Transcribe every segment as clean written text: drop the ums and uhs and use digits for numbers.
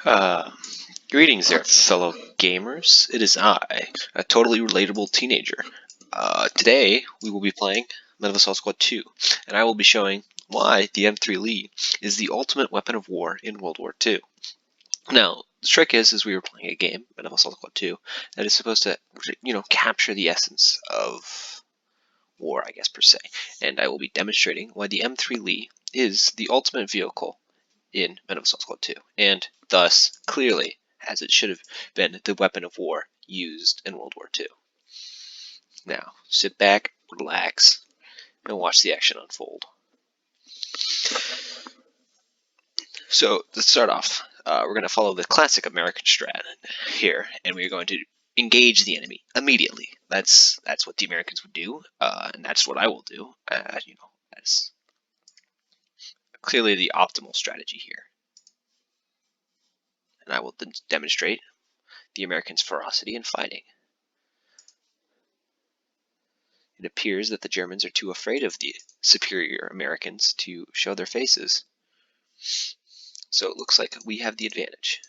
Uh, Greetings there, fellow gamers. It is I, a totally relatable teenager. Today, we will be playing Metal Assault Squad 2, and I will be showing why the M3 Lee is the ultimate weapon of war in World War II. Now, the trick is we were playing a game, Metal Assault Squad 2, that is supposed to, capture the essence of war, I guess, per se. And I will be demonstrating why the M3 Lee is the ultimate vehicle in Metal Assault Squad 2, and thus, clearly, as it should have been the weapon of war used in World War II. Now, sit back, relax, and watch the action unfold. So, let's start off. We're going to follow the classic American strat here, and we're going to engage the enemy immediately. That's what the Americans would do, and that's what I will do. That's clearly the optimal strategy here. And I will then demonstrate the Americans' ferocity in fighting. It appears that the Germans are too afraid of the superior Americans to show their faces. So it looks like we have the advantage.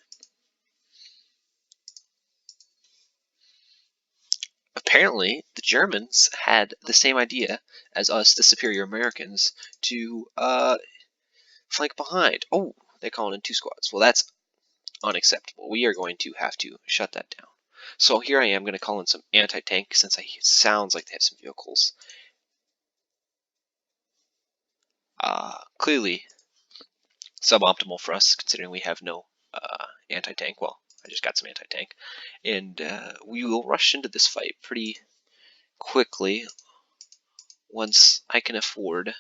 Apparently, the Germans had the same idea as us, the superior Americans, to flank behind. Oh, they're calling in two squads. Well, that's unacceptable. We are going to have to shut that down. So here I am going to call in some anti-tank since it sounds like they have some vehicles. Clearly suboptimal for us considering we have no anti-tank. Well, I just got some anti-tank. And we will rush into this fight pretty quickly once I can afford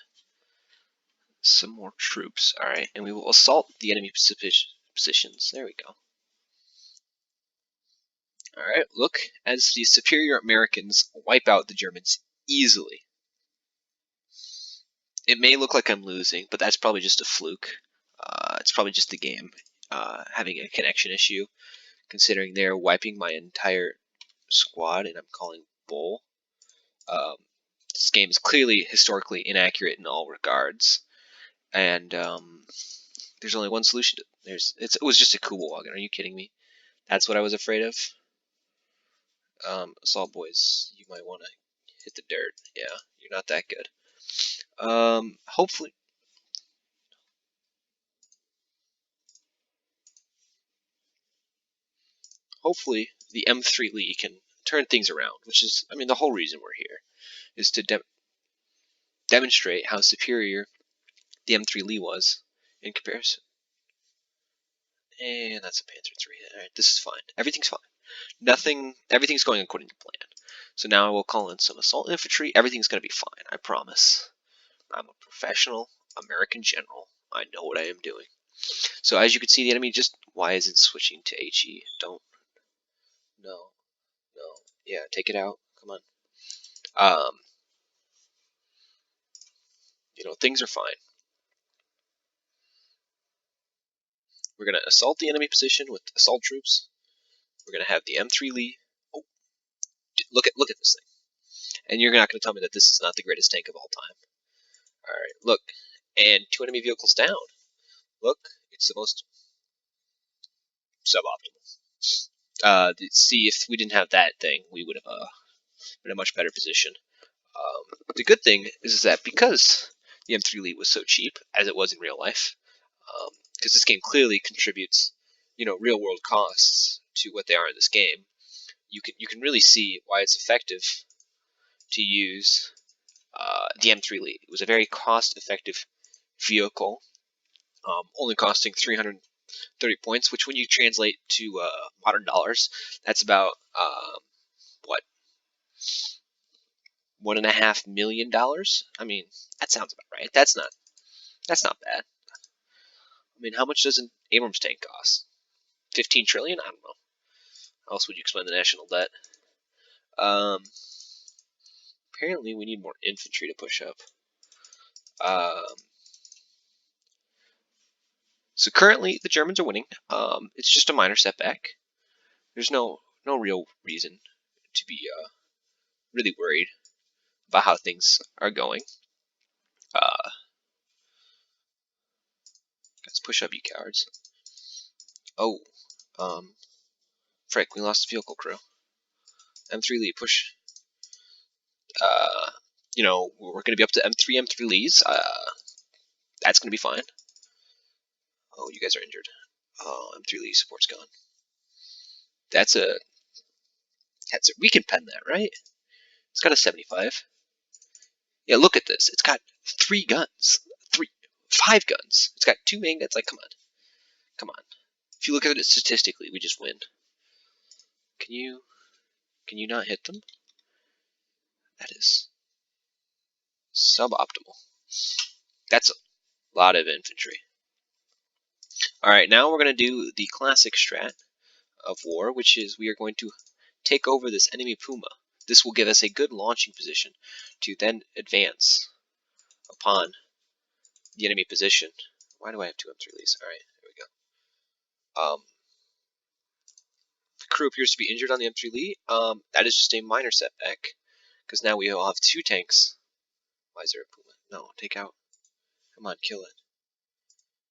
some more troops. Alright, and we will assault the enemy positions. There we go. Alright, look as the superior Americans wipe out the Germans easily. It may look like I'm losing, but that's probably just a fluke. It's probably just the game having a connection issue, considering they're wiping my entire squad and I'm calling bull. This game is clearly historically inaccurate in all regards, and there's only one solution to it. It was just a cool wagon. Are you kidding me? That's what I was afraid of. Assault boys, you might want to hit the dirt. Yeah, you're not that good. Hopefully the M3 Lee can turn things around, which is, I mean, the whole reason we're here is to demonstrate how superior the M3 Lee was in comparison. And that's a Panzer III. Alright, this is fine. Everything's fine. Everything's going according to plan. So now I will call in some assault infantry. Everything's going to be fine, I promise. I'm a professional American general. I know what I am doing. So as you can see, the enemy just, why is it switching to HE? Don't, no, yeah, take it out, come on. Things are fine. We're going to assault the enemy position with assault troops. We're going to have the M3 Lee. Oh, look at this thing. And you're not going to tell me that this is not the greatest tank of all time. Alright, look. And 2 enemy vehicles down. Look, it's the most suboptimal. See, if we didn't have that thing, we would have been in a much better position. The good thing is that because the M3 Lee was so cheap, as it was in real life, because this game clearly contributes, real world costs to what they are in this game, you can really see why it's effective to use the M3 Lee. It was a very cost-effective vehicle, only costing 330 points, which when you translate to modern dollars, that's about what, $1.5 million? I mean, that sounds about right. That's not bad. I mean, how much does an Abrams tank cost? 15 trillion? I don't know. How else would you explain the national debt? Apparently we need more infantry to push up. So currently the Germans are winning. It's just a minor setback. There's no real reason to be really worried about how things are going. Let's push up, you cowards. Oh, frick, we lost the vehicle crew. M3 Lee, push. You know, we're going to be up to M3 Lees. That's going to be fine. Oh, you guys are injured. Oh, M3 Lee support's gone. That's a. We can pen that, right? It's got a 75. Yeah, look at this. It's got 3 guns. 5 guns. It's got 2 main guns. Like, come on. Come on. If you look at it statistically, we just win. Can you not hit them? That is suboptimal. That's a lot of infantry. Alright, now we're going to do the classic strat of war, which is we are going to take over this enemy Puma. This will give us a good launching position to then advance upon the enemy position. Why do I have 2 M3Ls? Alright, there we go. The crew appears to be injured on the M3 Lee. That is just a minor setback, because now we will have 2 tanks. Why is there a Puma? No, take out. Come on, kill it.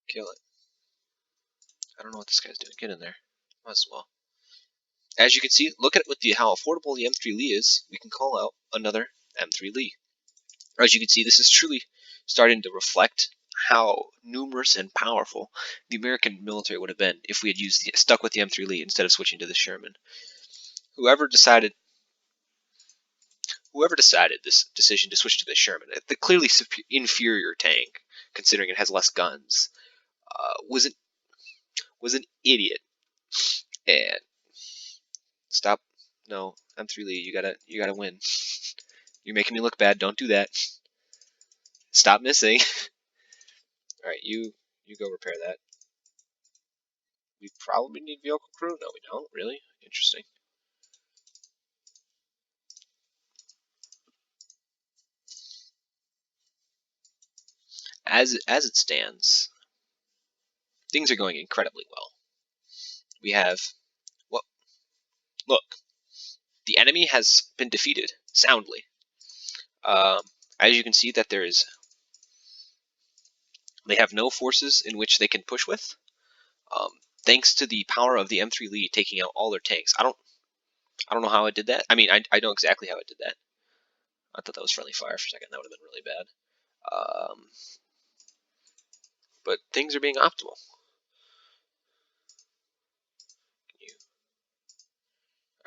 Kill it. I don't know what this guy's doing. Get in there. Might as well. As you can see, look at how affordable the M3 Lee is. We can call out another M3 Lee. As you can see, this is truly starting to reflect how numerous and powerful the American military would have been if we had stuck with the M3 Lee instead of switching to the Sherman. Whoever decided this decision to switch to the Sherman, the clearly inferior tank, considering it has less guns, was an idiot. And stop. No, M3 Lee, you gotta win. You're making me look bad. Don't do that. Stop missing. All right, you go repair that. We probably need vehicle crew. No, we don't. Really interesting. As it stands, things are going incredibly well. We have look. The enemy has been defeated soundly. As you can see, that they have no forces in which they can push with. Thanks to the power of the M3 Lee taking out all their tanks. I don't know how it did that. I mean, I know exactly how it did that. I thought that was friendly fire for a second. That would have been really bad. But things are being optimal.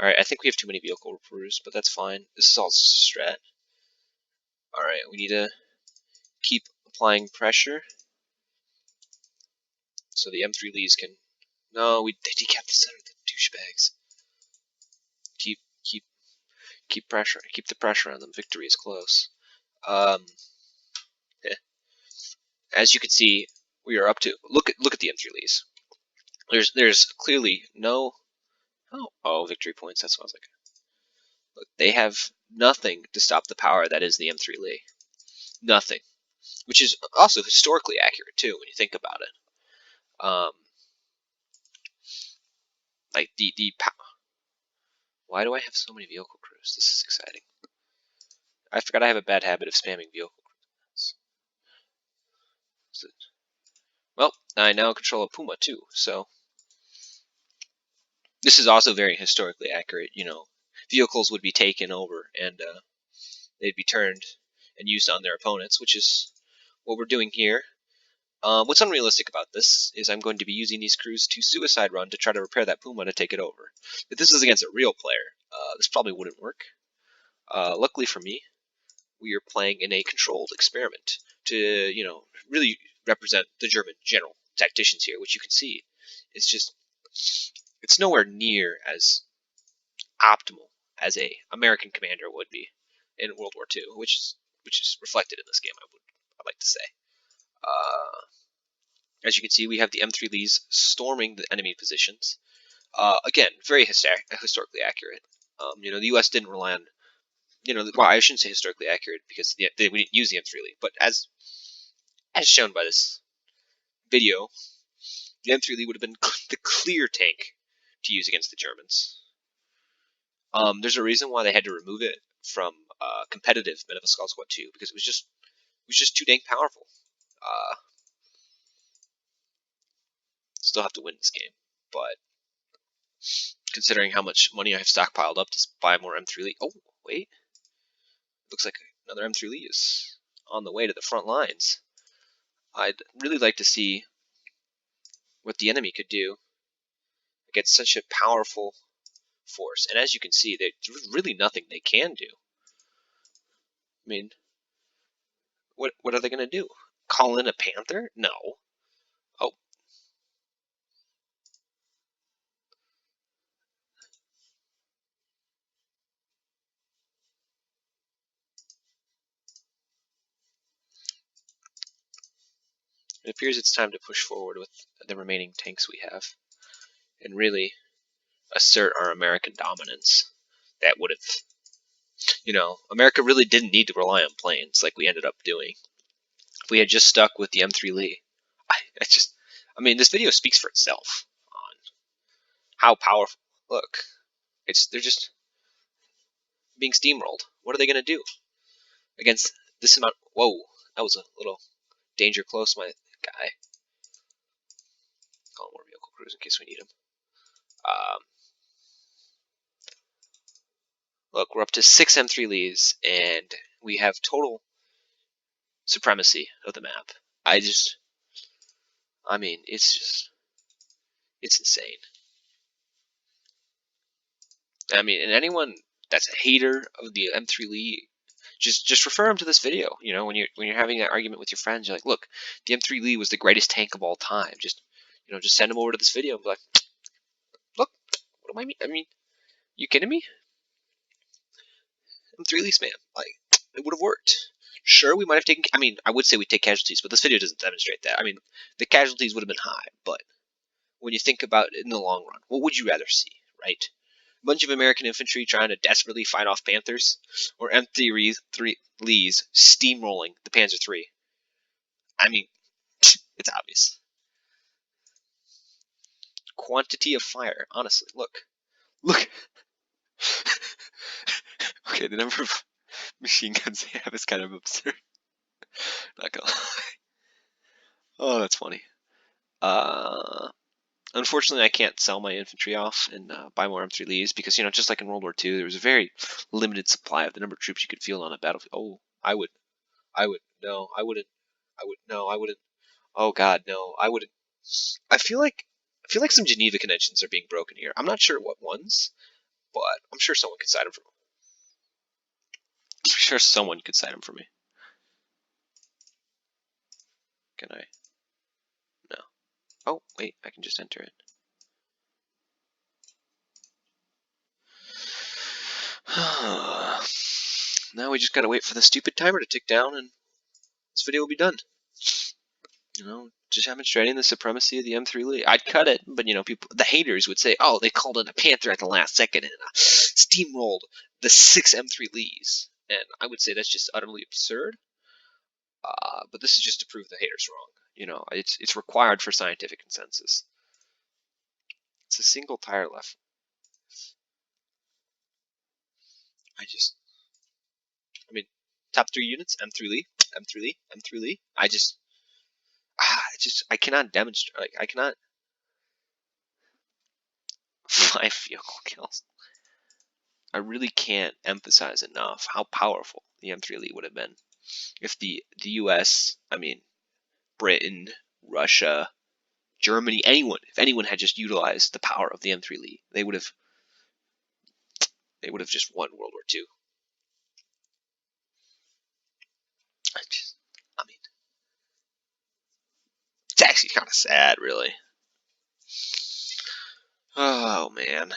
Alright, I think we have too many vehicle recruiters, but that's fine. This is all strat. Alright, we need to keep applying pressure so the M3 Lees can... No, they decapped the center, the douchebags. Keep pressure. Keep the pressure on them. Victory is close. As you can see, we are up to... Look at the M3 Lees. There's clearly no... Oh, victory points. That's what I was like. Look, they have nothing to stop the power that is the M3 Lee. Nothing. Which is also historically accurate, too, when you think about it. Like, the power... Why do I have so many vehicle crews? This is exciting. I forgot I have a bad habit of spamming vehicle crews. Well, I now control a Puma, too, so... This is also very historically accurate, you know. Vehicles would be taken over, and they'd be turned and used on their opponents, which is what we're doing here. What's unrealistic about this is I'm going to be using these crews to suicide run to try to repair that Puma to take it over. If this is against a real player, this probably wouldn't work. Luckily for me, we are playing in a controlled experiment to, you know, really represent the German general tacticians here, which you can see. It's nowhere near as optimal as a American commander would be in World War II, which is reflected in this game. I'd like to say. As you can see, we have the M3 Lees storming the enemy positions. Again, very historically accurate. You know, the U.S. didn't rely on, you know, well, I shouldn't say historically accurate because we didn't use the M3 Lee, but as shown by this video, the M3 Lee would have been the clear tank to use against the Germans. There's a reason why they had to remove it from competitive Men of Assault Squad 2 because it was just too dang powerful. Still have to win this game. but considering how much money I have stockpiled up to buy more M3 Lee. Oh, wait. Looks like another M3 Lee is on the way to the front lines. I'd really like to see what the enemy could do against such a powerful force. And as you can see, there's really nothing they can do. I mean, what are they going to do? Call in a Panther? No. Oh. It appears it's time to push forward with the remaining tanks we have and really assert our American dominance. That would have, America really didn't need to rely on planes like we ended up doing. If we had just stuck with the M3 Lee, this video speaks for itself on how powerful. Look, they're just being steamrolled. What are they going to do against this amount? Whoa, that was a little danger close, my guy. Call him more vehicle crews in case we need him. Look, we're up to 6 M3 Lees, and we have total supremacy of the map. It's insane. And anyone that's a hater of the M3 Lee, just refer them to this video. When you're having that argument with your friends, you're like, look, the M3 Lee was the greatest tank of all time. Just send them over to this video and be like, look, what do I mean? You kidding me? M3 Lees, man, like, it would have worked. Sure, we might have taken. I would say we take casualties, but this video doesn't demonstrate that. The casualties would have been high, but when you think about it in the long run, what would you rather see, right? A bunch of American infantry trying to desperately fight off Panthers, or M3 Lees steamrolling the Panzer III? It's obvious. Quantity of fire, honestly. Look. Okay, the number of machine guns they have is kind of absurd. Not gonna lie. Oh, that's funny. Unfortunately, I can't sell my infantry off and buy more M3 Lees because, just like in World War II, there was a very limited supply of the number of troops you could field on a battlefield. Oh, I would. No, I wouldn't. No, I wouldn't. Oh God, no, I wouldn't. I feel like some Geneva Conventions are being broken here. I'm not sure what ones, but I'm sure someone could cite them for me. I'm sure someone could cite them for me. Can I? No. Oh, wait, I can just enter it. Now we just gotta wait for the stupid timer to tick down and this video will be done. Just demonstrating the supremacy of the M3 Lee. I'd cut it, but the haters would say, oh, they called in a Panther at the last second and steamrolled the 6 M3 Lees. And I would say that's just utterly absurd. But this is just to prove the haters wrong. It's required for scientific consensus. It's a single tire left. Top 3 units, M3 Lee, M3 Lee, M3 Lee. I cannot demonstrate, I cannot. 5 vehicle kills. I really can't emphasize enough how powerful the M3 Lee would have been if the US, Britain, Russia, Germany, if anyone had just utilized the power of the M3 Lee, they would have just won World War II. It's actually kind of sad, really. Oh, man.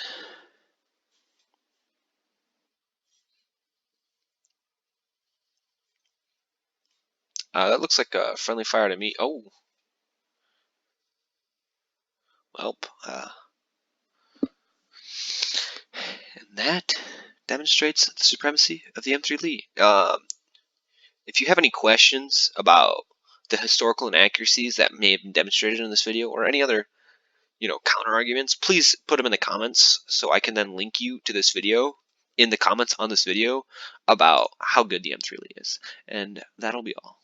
That looks like a friendly fire to me. Oh. Well, and that demonstrates the supremacy of the M3 Lee. If you have any questions about the historical inaccuracies that may have been demonstrated in this video or any other, counter arguments, please put them in the comments so I can then link you to this video in the comments on this video about how good the M3 Lee is. And that'll be all.